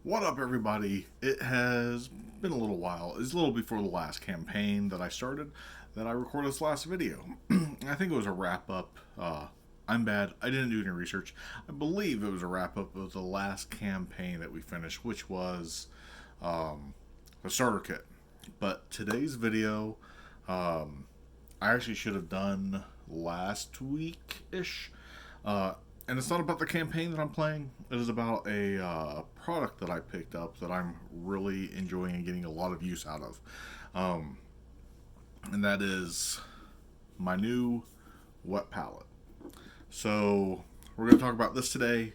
What up, everybody? It has been a little while. It's a little before the last campaign that I started that I recorded this last video. I think it was a wrap up. I'm bad. I didn't do any research. I believe it was a wrap up of the last campaign that we finished, which was the starter kit. But today's video, I actually should have done last week ish. And it's not about the campaign that I'm playing. It is about a product that I picked up that I'm really enjoying and getting a lot of use out of. Um, and that is my new wet palette. So we're going to talk about this today.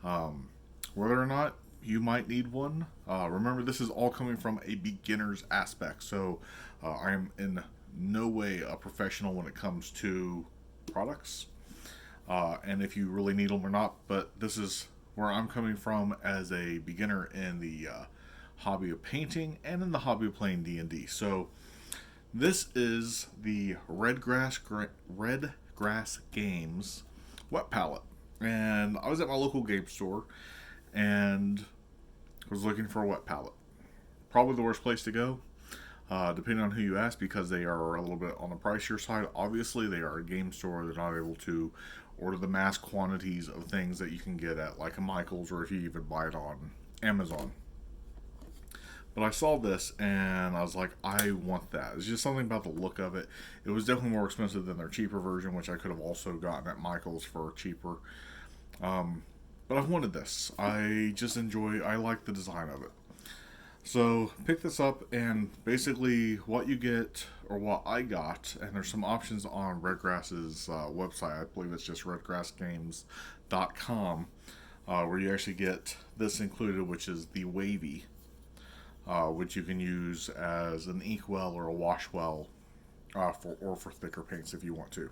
Whether or not you might need one. Remember, this is all coming from a beginner's aspect. So I am in no way a professional when it comes to products. And if you really need them or not, but this is where I'm coming from as a beginner in the hobby of painting and in the hobby of playing D&D. So this is the Redgrass Games wet palette, and I was at my local game store and was looking for a wet palette. Probably the worst place to go, depending on who you ask, because they are a little bit on the pricier side. Obviously, they are a game store. They're not able to order the mass quantities of things that you can get at like a Michael's, or if you even buy it on Amazon. But I saw this and I was like, I want that. It's just something about the look of it. It was definitely more expensive than their cheaper version, which I could have also gotten at Michael's for cheaper. But I wanted this. I like the design of it. So pick this up, and basically what you get, or what I got, and there's some options on Redgrass's website. I believe it's just redgrassgames.com, where you actually get this included, which is the wavy, which you can use as an inkwell or a wash well, for thicker paints if you want to.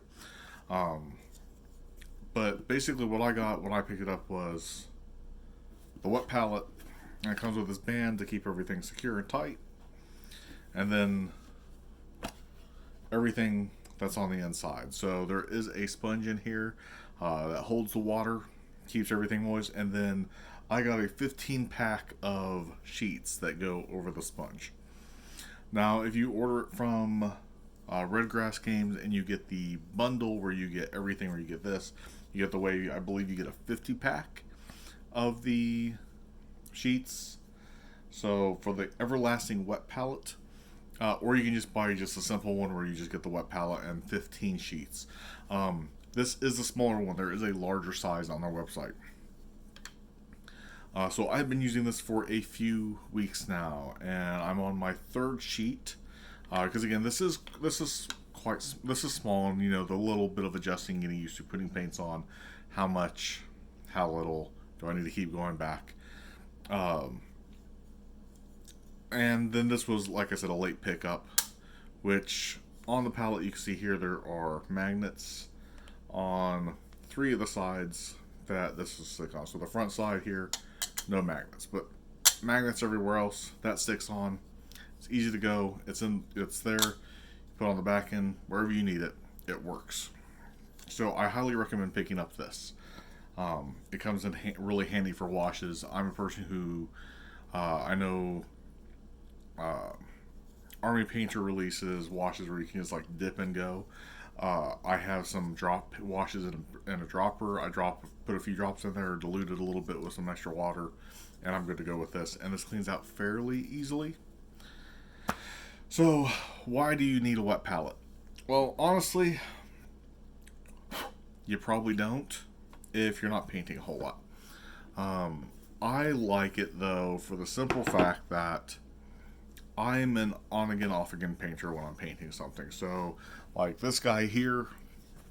But basically what I got when I picked it up was the wet palette. And it comes with this band to keep everything secure and tight. And then everything that's on the inside. So there is a sponge in here that holds the water, keeps everything moist. And then I got a 15 pack of sheets that go over the sponge. Now, if you order it from Redgrass Games and you get the bundle where you get everything, where you get this, you get the way, I believe you get a 50 pack of the sheets. So for the everlasting wet palette, or you can just buy just a simple one where you just get the wet palette and 15 sheets. This is a smaller one. There is a larger size on their website. So I've been using this for a few weeks now, and I'm on my third sheet. Because again, this is small, and the little bit of adjusting, getting used to putting paints on, how much, how little do I need to keep going back. And then this was, like I said, a late pickup, which on the palette you can see here there are magnets on 3 of the sides that this is stick on. So the front side here, no magnets, but magnets everywhere else. That sticks on. It's easy to go. It's there. You put it on the back end wherever you need it. It works. So I highly recommend picking up this. It comes in really handy for washes. I'm a person who, I know, Army Painter releases washes where you can just like dip and go. I have some drop washes in a dropper. Put a few drops in there, dilute it a little bit with some extra water, and I'm good to go with this. And this cleans out fairly easily. So why do you need a wet palette? Well, honestly, you probably don't if you're not painting a whole lot. I like it though for the simple fact that I'm an on-again, off-again painter when I'm painting something. So, like this guy here,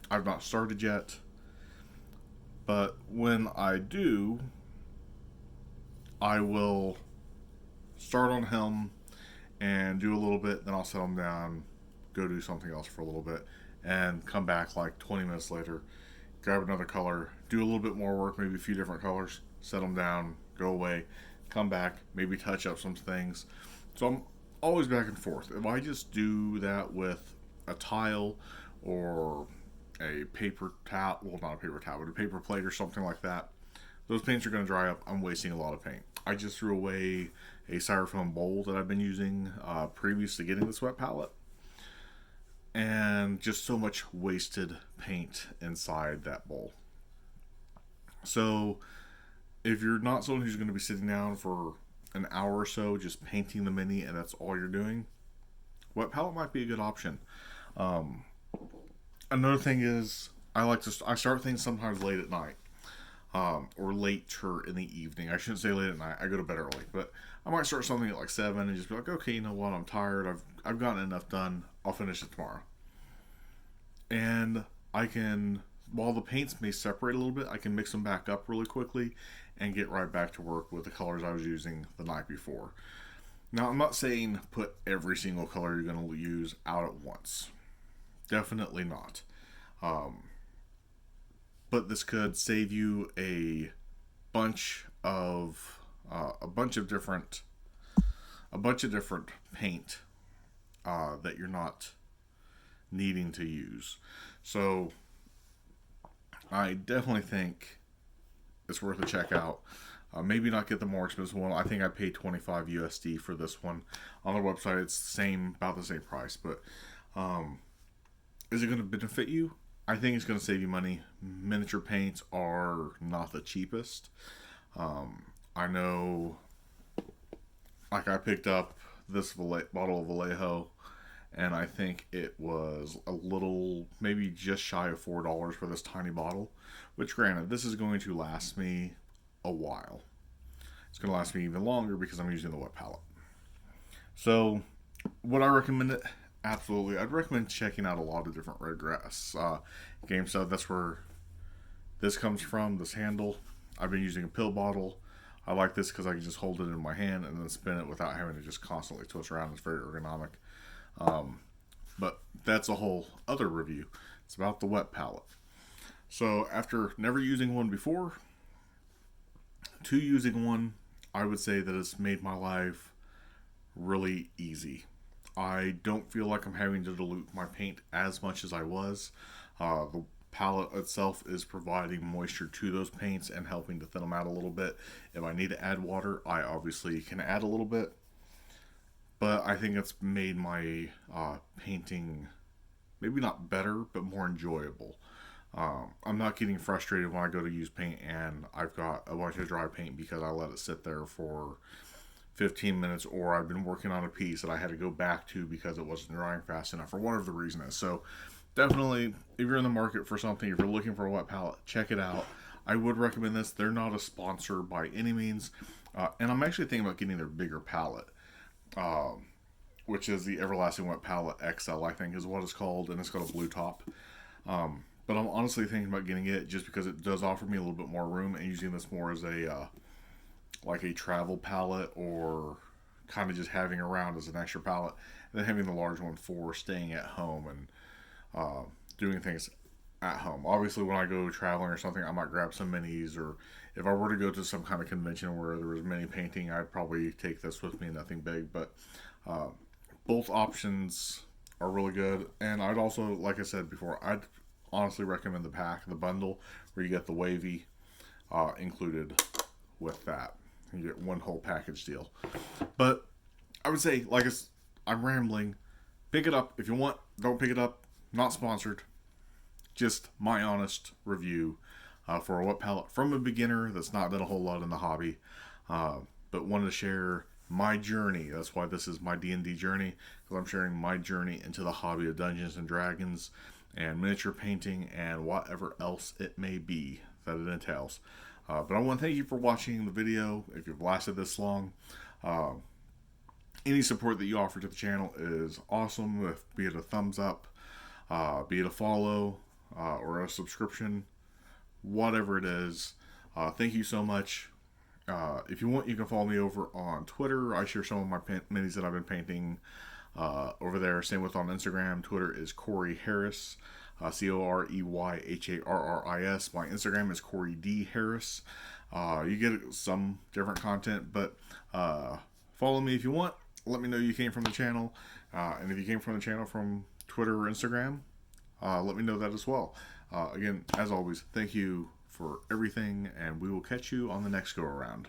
I've not started yet, but when I do, I will start on him and do a little bit, then I'll set him down, go do something else for a little bit, and come back like 20 minutes later, grab another color, do a little bit more work, maybe a few different colors, set them down, go away, come back, maybe touch up some things. So I'm always back and forth. If I just do that with a tile or a paper towel, well, not a paper towel, but a paper plate or something like that, those paints are going to dry up. I'm wasting a lot of paint. I just threw away a styrofoam bowl that I've been using previous to getting this wet palette, and just so much wasted paint inside that bowl. So if you're not someone who's going to be sitting down for an hour or so just painting the mini and that's all you're doing, wet palette might be a good option. Another thing is I start things sometimes late at night, or later in the evening. I shouldn't say late at night. I go to bed early, but I might start something at like 7 and just be like, okay, you know what? I'm tired. I've gotten enough done. I'll finish it tomorrow. And I can, while the paints may separate a little bit, I can mix them back up really quickly and get right back to work with the colors I was using the night before. Now, I'm not saying put every single color you're going to use out at once. Definitely not. But this could save you a bunch of different paint that you're not needing to use. So I definitely think it's worth a check out. Maybe not get the more expensive one. I think I paid 25 USD for this one. On their website, it's about the same price. But is it going to benefit you? I think it's going to save you money. Miniature paints are not the cheapest. I know, like, I picked up this bottle of Vallejo, and I think it was a little, maybe just shy of $4 for this tiny bottle. Which, granted, this is going to last me a while. It's going to last me even longer because I'm using the wet palette. So, would I recommend it? Absolutely. I'd recommend checking out a lot of different Redgrass game stuff. That's where this comes from, this handle. I've been using a pill bottle. I like this because I can just hold it in my hand and then spin it without having to just constantly twist around. It's very ergonomic. But that's a whole other review. It's about the wet palette. So after never using one before to using one, I would say that it's made my life really easy. I don't feel like I'm having to dilute my paint as much as I was. The palette itself is providing moisture to those paints and helping to thin them out a little bit. If I need to add water, I obviously can add a little bit. But I think it's made my painting maybe not better, but more enjoyable. I'm not getting frustrated when I go to use paint and I've got a bunch of dry paint because I let it sit there for 15 minutes, or I've been working on a piece that I had to go back to because it wasn't drying fast enough, or whatever the reason is. So definitely, if you're in the market for something, if you're looking for a wet palette, check it out. I would recommend this. They're not a sponsor by any means, and I'm actually thinking about getting their bigger palette, which is the Everlasting Wet Palette XL, I think is what it's called, and it's got a blue top. But I'm honestly thinking about getting it just because it does offer me a little bit more room, and using this more as a like a travel palette, or kind of just having around as an extra palette, and then having the large one for staying at home and doing things at home. Obviously, when I go traveling or something, I might grab some minis, or if I were to go to some kind of convention where there was mini painting, I'd probably take this with me, nothing big. But both options are really good, and I'd also, like I said before, I'd honestly recommend the bundle, where you get the wavy included with that. You get one whole package deal. But I would say, I'm rambling. Pick it up if you want. Don't pick it up. Not sponsored. Just my honest review for a wet palette from a beginner that's not done a whole lot in the hobby, but wanted to share my journey. That's why this is my D&D journey, because I'm sharing my journey into the hobby of Dungeons and Dragons and miniature painting and whatever else it may be that it entails. But I want to thank you for watching the video. If you've lasted this long, any support that you offer to the channel is awesome. Be it a thumbs up, be it a follow, or a subscription, whatever it is. Thank you so much. If you want, you can follow me over on Twitter. I share some of my minis that I've been painting over there. Same with on Instagram. Twitter is Corey Harris. COREYHARRIS. My Instagram is Corey D. Harris. You get some different content, but follow me if you want. Let me know you came from the channel. And if you came from the channel from Twitter or Instagram, let me know that as well. Again, as always, thank you for everything, and we will catch you on the next go around.